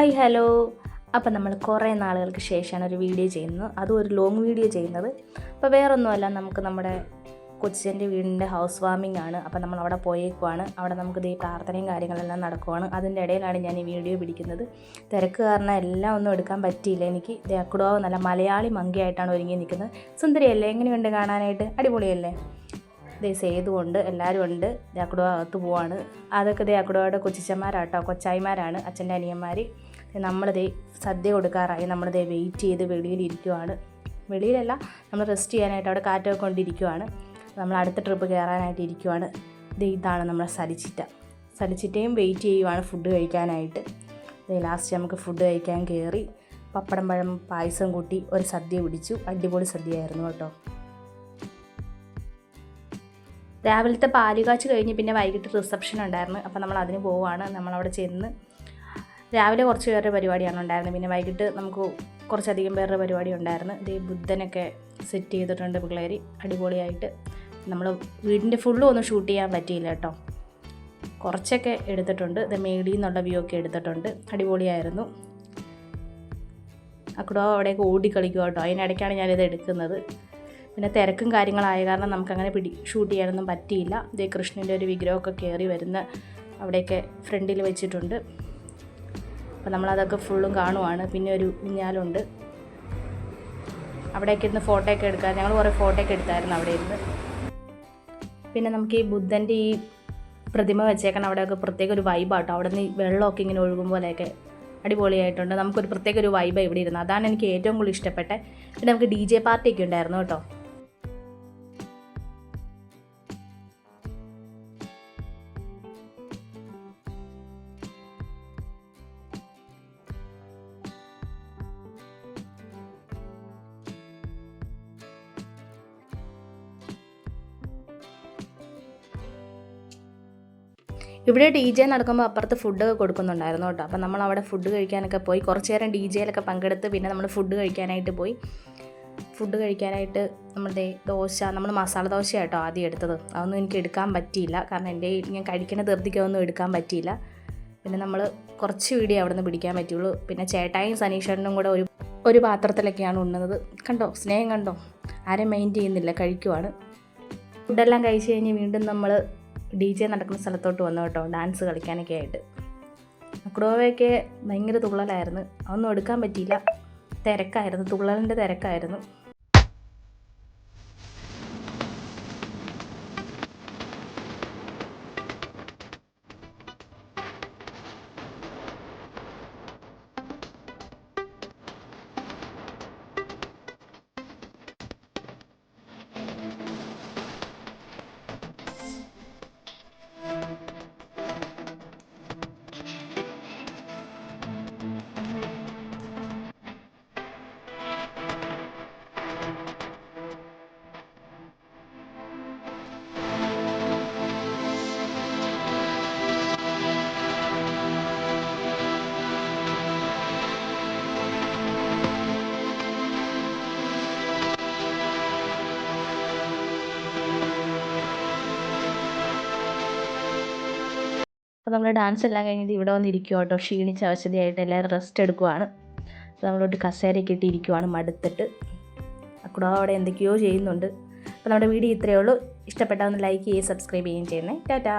Hi hello. അപ്പം നമ്മൾ കുറേ നാളുകൾക്ക് ശേഷമാണ് ഒരു വീഡിയോ ചെയ്യുന്നത്, അതും ഒരു ലോങ് വീഡിയോ ചെയ്യുന്നത്. അപ്പോൾ വേറൊന്നുമല്ല, നമുക്ക് നമ്മുടെ കൊച്ചിൻ്റെ വീടിൻ്റെ ഹൗസ് വാമിംഗ് ആണ്. അപ്പോൾ നമ്മൾ അവിടെ പോയേക്കുവാണ്. അവിടെ നമുക്ക് ഈ പ്രാർത്ഥനയും കാര്യങ്ങളെല്ലാം നടക്കുവാണ്. അതിൻ്റെ ഇടയിലാണ് ഞാൻ ഈ വീഡിയോ പിടിക്കുന്നത്. തിരക്ക് കാരണം എല്ലാം ഒന്നും എടുക്കാൻ പറ്റിയില്ല എനിക്ക്. ദേക്കുടാവ് നല്ല മലയാളി മങ്കിയായിട്ടാണ് ഒരുങ്ങി നിൽക്കുന്നത്. സുന്ദരിയല്ലേ? എങ്ങനെയുണ്ട് കാണാനായിട്ട്? അടിപൊളിയല്ലേ? സേതുണ്ട്, എല്ലാവരും ഉണ്ട്. ദേക്കുട അകത്ത് പോവാണ്. അതൊക്കെ ദേക്കുടയുടെ കൊച്ചിച്ചന്മാരാട്ടോ, കൊച്ചായിമാരാണ്, അച്ഛൻ്റെ അനിയന്മാർ. നമ്മളിതേ സദ്യ കൊടുക്കാറായി. നമ്മളിതേ വെയിറ്റ് ചെയ്ത് വെളിയിലിരിക്കുവാണ്. വെളിയിലല്ല, നമ്മൾ റെസ്റ്റ് ചെയ്യാനായിട്ട് അവിടെ കാറ്റൊക്കെ കൊണ്ടിരിക്കുവാണ്. നമ്മൾ അടുത്ത ട്രിപ്പ് കയറാനായിട്ട് ഇരിക്കുവാണ്. ഇതാണ് നമ്മളെ സലിച്ചിട്ടയും വെയിറ്റ് ചെയ്യുവാണ് ഫുഡ് കഴിക്കാനായിട്ട്. ലാസ്റ്റ് നമുക്ക് ഫുഡ് കഴിക്കാൻ കയറി. പപ്പടം പഴം പായസം കൂട്ടി ഒരു സദ്യ പിടിച്ചു. അടിപൊളി സദ്യയായിരുന്നു കേട്ടോ. രാവിലത്തെ പാലുകാച്ച് കഴിഞ്ഞ് പിന്നെ വൈകിട്ട് റിസപ്ഷൻ ഉണ്ടായിരുന്നു. അപ്പോൾ നമ്മൾ അതിന് പോവുകയാണ്. നമ്മളവിടെ ചെന്ന് രാവിലെ കുറച്ച് പേരുടെ പരിപാടിയാണ് ഉണ്ടായിരുന്നത്. പിന്നെ വൈകിട്ട് നമുക്ക് കുറച്ചധികം പേരുടെ പരിപാടി ഉണ്ടായിരുന്നു. ബുദ്ധനൊക്കെ സെറ്റ് ചെയ്തിട്ടുണ്ട് പിള്ളേർ അടിപൊളിയായിട്ട്. നമ്മൾ വീടിൻ്റെ ഫുള്ളും ഒന്നും ഷൂട്ട് ചെയ്യാൻ പറ്റിയില്ല കേട്ടോ, കുറച്ചൊക്കെ എടുത്തിട്ടുണ്ട്. മേളിൽ നിന്നുള്ള വ്യൂ ഒക്കെ എടുത്തിട്ടുണ്ട്. അടിപൊളിയായിരുന്നു. അക്കുടോ അവിടെയൊക്കെ ഓടിക്കളിക്കുക കേട്ടോ. അതിനിടയ്ക്കാണ് ഞാനിത് എടുക്കുന്നത്. പിന്നെ തിരക്കും കാര്യങ്ങളായ കാരണം നമുക്കങ്ങനെ ഷൂട്ട് ചെയ്യാനൊന്നും പറ്റിയില്ല. കൃഷ്ണൻ്റെ ഒരു വിഗ്രഹമൊക്കെ കയറി വരുന്ന അവിടെയൊക്കെ ഫ്രണ്ടിൽ വെച്ചിട്ടുണ്ട്. അപ്പോൾ നമ്മളതൊക്കെ ഫുള്ളും കാണുവാണ്. പിന്നെ ഒരു ഊഞ്ഞാലുണ്ട്. അവിടെയൊക്കെ ഇരുന്ന് ഫോട്ടോ ഒക്കെ എടുക്കാൻ ഞങ്ങൾ കുറേ ഫോട്ടോ ഒക്കെ എടുത്തായിരുന്നു അവിടെ ഇരുന്ന്. പിന്നെ നമുക്ക് ഈ ബുദ്ധൻ്റെ ഈ പ്രതിമ വെച്ചേക്കണം അവിടെയൊക്കെ പ്രത്യേക ഒരു വൈബാട്ടോ. അവിടെ നിന്ന് വെള്ളമൊക്കെ ഇങ്ങനെ ഒഴുകുമ്പോലെയൊക്കെ അടിപൊളിയായിട്ടുണ്ട്. നമുക്കൊരു പ്രത്യേക ഒരു വൈബ് ഇവിടെ ഇരുന്നത്. അതാണ് എനിക്ക് ഏറ്റവും കൂടുതൽ ഇഷ്ടപ്പെട്ടത്. പിന്നെ നമുക്ക് DJ പാർട്ടിയൊക്കെ ഉണ്ടായിരുന്നു കേട്ടോ. ഇവിടെ DJ നടക്കുമ്പോൾ അപ്പുറത്ത് ഫുഡൊക്കെ കൊടുക്കുന്നുണ്ടായിരുന്നു കേട്ടോ. അപ്പം നമ്മളവിടെ ഫുഡ് കഴിക്കാനൊക്കെ പോയി. കുറച്ച് നേരം DJയിലൊക്കെ പങ്കെടുത്ത് പിന്നെ നമ്മൾ ഫുഡ് കഴിക്കാനായിട്ട് പോയി. ഫുഡ് കഴിക്കാനായിട്ട് നമ്മുടെ ദോശ, നമ്മൾ മസാല ദോശ കേട്ടോ ആദ്യം എടുത്തത്. അതൊന്നും എനിക്ക് എടുക്കാൻ പറ്റിയില്ല, കാരണം ഞാൻ കഴിക്കുന്ന ധൃതിക്കൊന്നും എടുക്കാൻ പറ്റിയില്ല. പിന്നെ നമ്മൾ കുറച്ച് വീഡിയോ അവിടെ നിന്ന് പിടിക്കാൻ പറ്റുള്ളൂ. പിന്നെ ചേട്ടായും സനീഷനും കൂടെ ഒരു പാത്രത്തിലൊക്കെയാണ് ഉണ്ണുന്നത്. കണ്ടോ സ്നേഹം കണ്ടോ? ആരും മൈൻഡ് ചെയ്യുന്നില്ല, കഴിക്കുവാണ്. ഫുഡെല്ലാം കഴിച്ച് കഴിഞ്ഞ് വീണ്ടും നമ്മൾ DJ നടക്കുന്ന സ്ഥലത്തോട്ട് വന്നു കേട്ടോ, ഡാൻസ് കളിക്കാനൊക്കെ ആയിട്ട്. അക്കുടോവയൊക്കെ ഭയങ്കര തുള്ളലായിരുന്നു. അതൊന്നും എടുക്കാൻ പറ്റിയില്ല, തിരക്കായിരുന്നു, തുള്ളലിൻ്റെ തിരക്കായിരുന്നു. അപ്പോൾ നമ്മൾ ഡാൻസ് എല്ലാം കഴിഞ്ഞിട്ട് ഇവിടെ വന്നിരിക്കുക കേട്ടോ. ക്ഷീണിച്ച അവശതയായിട്ട് എല്ലാവരും റെസ്റ്റ് എടുക്കുവാണ്. അപ്പോൾ നമ്മളോട്ട് കസേരയൊക്കെ ഇട്ടിരിക്കുവാണ് മടുത്തിട്ട്. അക്കുടോ അവിടെ എന്തൊക്കെയോ ചെയ്യുന്നുണ്ട്. അപ്പോൾ നമ്മുടെ വീഡിയോ ഇത്രയേ ഉള്ളൂ. ഇഷ്ടപ്പെട്ടാൽ ഒന്ന് ലൈക്ക് ചെയ്യുകയും സബ്സ്ക്രൈബ് ചെയ്യുകയും ചെയ്യണേ. ടാറ്റാ.